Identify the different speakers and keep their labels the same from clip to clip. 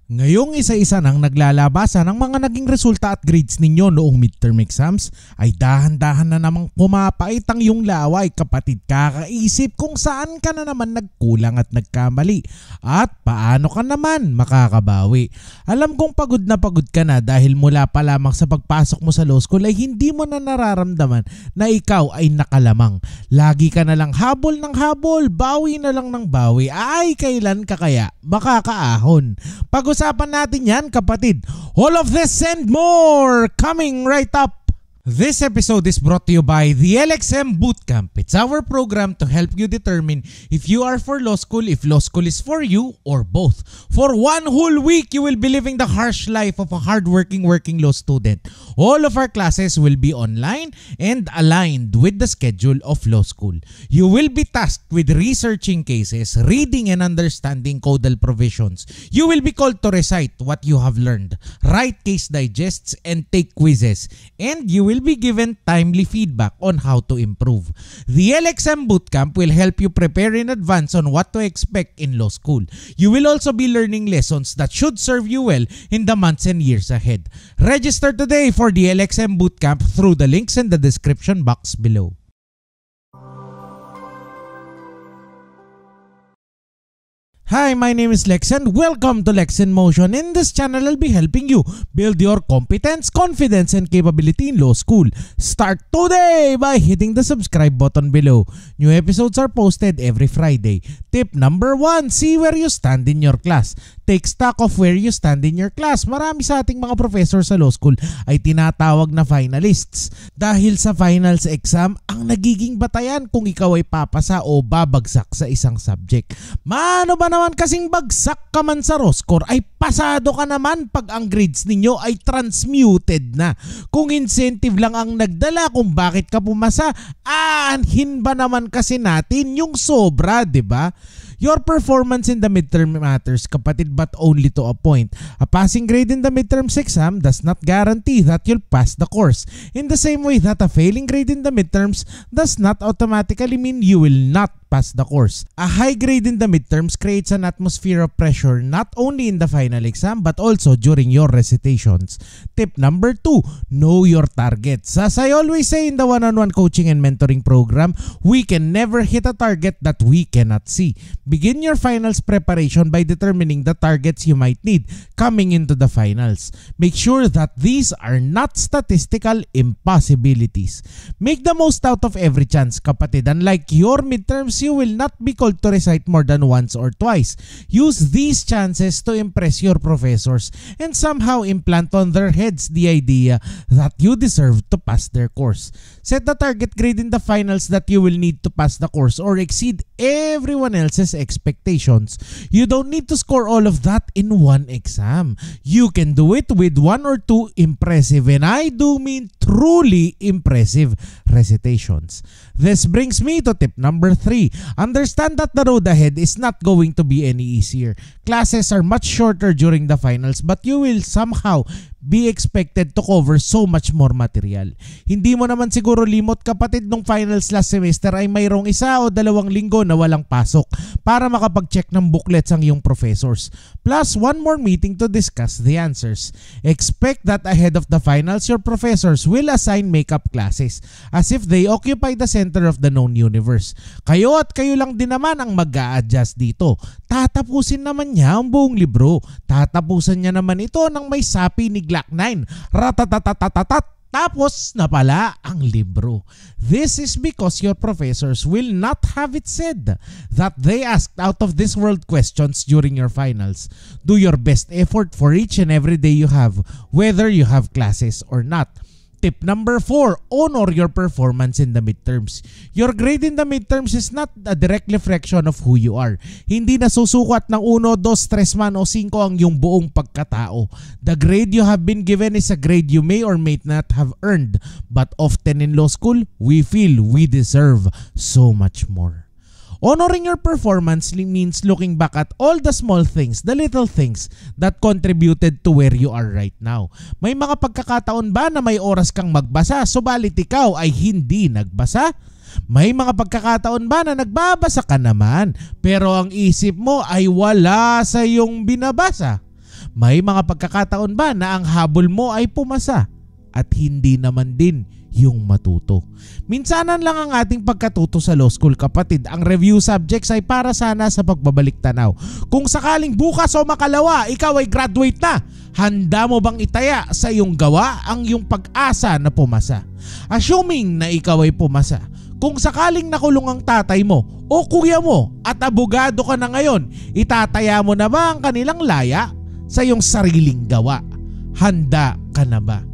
Speaker 1: Ngayong isa-isa nang naglalabasan ng mga naging resulta at grades ninyo noong midterm exams, ay dahan-dahan na namang pumapait ang iyong laway, kapatid. Kakaisip kung saan ka na naman nagkulang at nagkamali at paano ka naman makakabawi. Alam kong pagod ka na dahil mula pa lamang sa pagpasok mo sa law school ay hindi mo na nararamdaman na ikaw ay nakalamang. Lagi ka na lang habol ng habol, bawi na lang ng bawi. Ay, kailan ka kaya makakaahon? Pag-usapan natin yan, kapatid. All of this and more coming right up. This episode is brought to you by the LXM Bootcamp. It's our program to help you determine if you are for law school, if law school is for you, or both. For 1 whole week, you will be living the harsh life of a hardworking working law student. All of our classes will be online and aligned with the schedule of law school. You will be tasked with researching cases, reading and understanding codal provisions. You will be called to recite what you have learned, write case digests, and take quizzes. And you will be given timely feedback on how to improve. The LXM Bootcamp will help you prepare in advance on what to expect in law school. You will also be learning lessons that should serve you well in the months and years ahead. Register today for the LXM Bootcamp through the links in the description box below. Hi, my name is Lex and welcome to Lex in Motion. In this channel, I'll be helping you build your competence, confidence, and capability in law school. Start today by hitting the subscribe button below. New episodes are posted every Friday. Tip number 1, see where you stand in your class. Take stock of where you stand in your class. Marami sa ating mga professor sa law school ay tinatawag na finalists. Dahil sa finals exam, ang nagiging batayan kung ikaw ay papasa o babagsak sa isang subject. Mano ba naman kasing bagsak ka man sa raw score ay pasado ka naman pag ang grades ninyo ay transmuted na. Kung incentive lang ang nagdala kung bakit ka pumasa, aanhin ba naman kasi natin yung sobra, di ba? Your performance in the midterm matters, kapatid, but only to a point. A passing grade in the midterms exam does not guarantee that you'll pass the course. In the same way that a failing grade in the midterms does not automatically mean you will not pass the course. A high grade in the midterms creates an atmosphere of pressure not only in the final exam but also during your recitations. Tip number 2, know your targets. As I always say in the one-on-one coaching and mentoring program, we can never hit a target that we cannot see. Begin your finals preparation by determining the targets you might need coming into the finals. Make sure that these are not statistical impossibilities. Make the most out of every chance, kapatid. Unlike your midterms, you will not be called to recite more than once or twice. Use these chances to impress your professors and somehow implant on their heads the idea that you deserve to pass their course. Set the target grade in the finals that you will need to pass the course or exceed everyone else's expectations. You don't need to score all of that in one exam. You can do it with 1 or 2 impressive, and I do mean truly impressive, recitations. This brings me to tip number 3. Understand that the road ahead is not going to be any easier. Classes are much shorter during the finals, but you will somehow be expected to cover so much more material. Hindi mo naman siguro limot, kapatid, nung finals last semester ay mayroong 1 o 2 linggo na walang pasok para makapag-check ng booklets ang iyong professors. Plus 1 more meeting to discuss the answers. Expect that ahead of the finals, your professors will assign makeup classes as if they occupy the center of the known universe. Kayo at kayo lang din naman ang mag-a-adjust dito. Tatapusin naman niya ang buong libro. Tatapusan niya naman ito ng may sapi ni Glock 9. Ratatatatatat. Tapos na pala ang libro. This is because your professors will not have it said that they asked out of this world questions during your finals. Do your best effort for each and every day you have, whether you have classes or not. Tip number 4, honor your performance in the midterms. Your grade in the midterms is not a direct reflection of who you are. Hindi nasusukat ng 1, 2, 3 man o 5 ang iyong buong pagkatao. The grade you have been given is a grade you may or may not have earned. But often in law school, we feel we deserve so much more. Honoring your performance means looking back at all the small things, the little things that contributed to where you are right now. May mga pagkakataon ba na may oras kang magbasa, subalit ikaw ay hindi nagbasa? May mga pagkakataon ba na nagbabasa ka naman, pero ang isip mo ay wala sa iyong binabasa? May mga pagkakataon ba na ang habol mo ay pumasa at hindi naman din yung matuto? Minsanan lang ang ating pagkatuto sa law school, kapatid. Ang review subjects ay para sana sa pagbabalik tanaw. Kung sakaling bukas o makalawa ikaw ay graduate na, handa mo bang itaya sa iyong gawa ang iyong pag-asa na pumasa? Assuming na ikaw ay pumasa, kung sakaling nakulong ang tatay mo o kuya mo at abogado ka na ngayon, itataya mo na ba ang kanilang laya sa iyong sariling gawa? Handa ka na ba?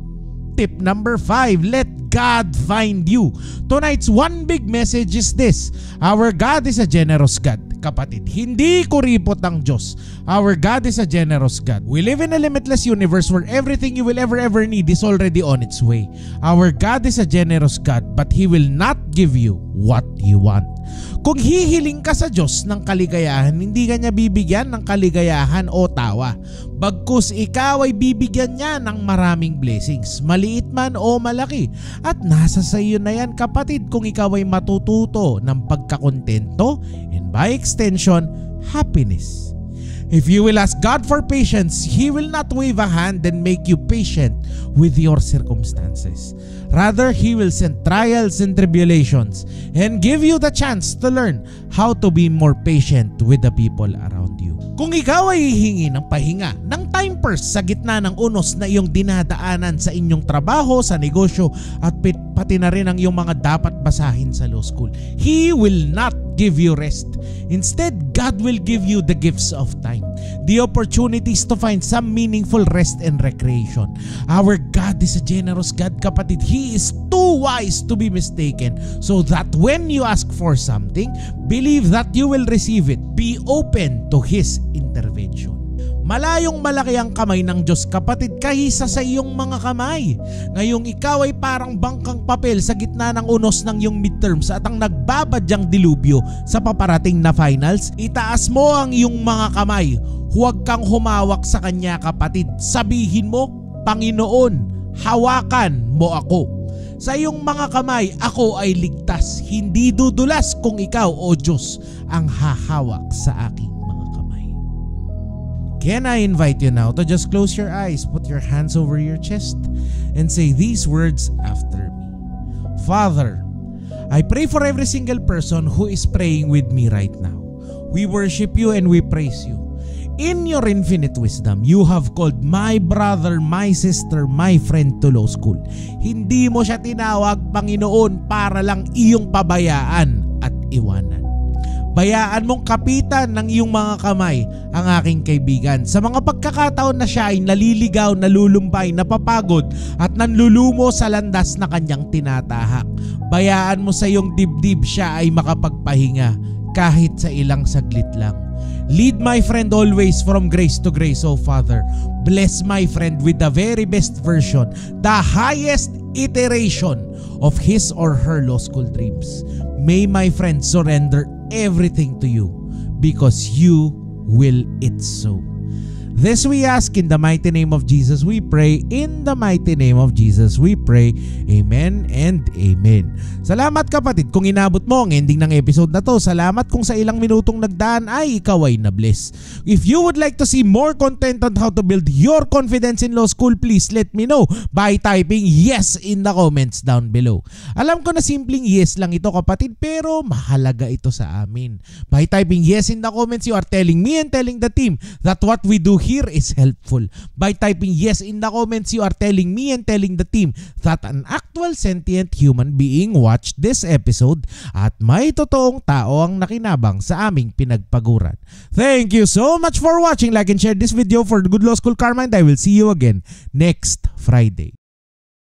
Speaker 1: Tip number 5, let God find you. Tonight's one big message is this: our God is a generous God. Kapatid, hindi kuripot ang Diyos. Our God is a generous God. We live in a limitless universe where everything you will ever need is already on its way. Our God is a generous God, but He will not give you what you want. Kung hihiling ka sa Diyos ng kaligayahan, hindi ka niya bibigyan ng kaligayahan o tawa. Bagkus ikaw ay bibigyan niya ng maraming blessings, maliit man o malaki. At nasa sa iyo na yan, kapatid, kung ikaw ay matututo ng pagkakontento and by extension, happiness. If you will ask God for patience, He will not wave a hand and make you patient with your circumstances. Rather, He will send trials and tribulations and give you the chance to learn how to be more patient with the people around you. Kung ikaw ay hihingi ng pahinga, ng time purse sa gitna ng unos na iyong dinadaanan sa inyong trabaho, sa negosyo at pati na rin ang iyong mga dapat basahin sa law school, He will not give you rest. Instead, God will give you the gifts of time, the opportunities to find some meaningful rest and recreation. Our God is a generous God, kapatid. He is too wise to be mistaken, so that when you ask for something, believe that you will receive it. Be open to His intervention. Malayong malaki ang kamay ng Diyos, kapatid, kaysa sa iyong mga kamay. Ngayong ikaw ay parang bangkang papel sa gitna ng unos ng iyong midterms at ang nagbabadyang dilubyo sa paparating na finals, itaas mo ang iyong mga kamay. Huwag kang humawak sa Kanya, kapatid. Sabihin mo, Panginoon, hawakan mo ako. Sa iyong mga kamay, ako ay ligtas. Hindi dudulas kung ikaw, O Diyos, ang hahawak sa aking mga kamay. Can I invite you now to just close your eyes, put your hands over your chest, and say these words after me. Father, I pray for every single person who is praying with me right now. We worship you and we praise you. In your infinite wisdom, you have called my brother, my sister, my friend to law school. Hindi mo siya tinawag, Panginoon, para lang iyong pabayaan at iwanan. Bayaan mong kapitan ng iyong mga kamay ang aking kaibigan sa mga pagkakataon na siya ay naliligaw, nalulumbay, napapagod at nanlulumo sa landas na kanyang tinatahak. Bayaan mo sa iyong dibdib siya ay makapagpahinga kahit sa ilang saglit lang. Lead my friend always from grace to grace, O Father. Bless my friend with the very best version, the highest iteration of his or her law school dreams. May my friend surrender everything to you because you will it so. This we ask in the mighty name of Jesus we pray. In the mighty name of Jesus we pray. Amen and amen. Salamat, kapatid, kung inabot mo ang ending ng episode na to. Salamat kung sa ilang minutong nagdaan ay ikaw ay na-bless. If you would like to see more content on how to build your confidence in law school, please let me know by typing yes in the comments down below. Alam ko na simpleng yes lang ito, kapatid, pero mahalaga ito sa amin. By typing yes in the comments, you are telling me and telling the team that what we do here is helpful. By typing yes in the comments, you are telling me and telling the team that an actual sentient human being watched this episode at may totoong tao ang nakinabang sa aming pinagpaguran. Thank you so much for watching. Like and share this video for the Good Law School Karma, and I will see you again next Friday.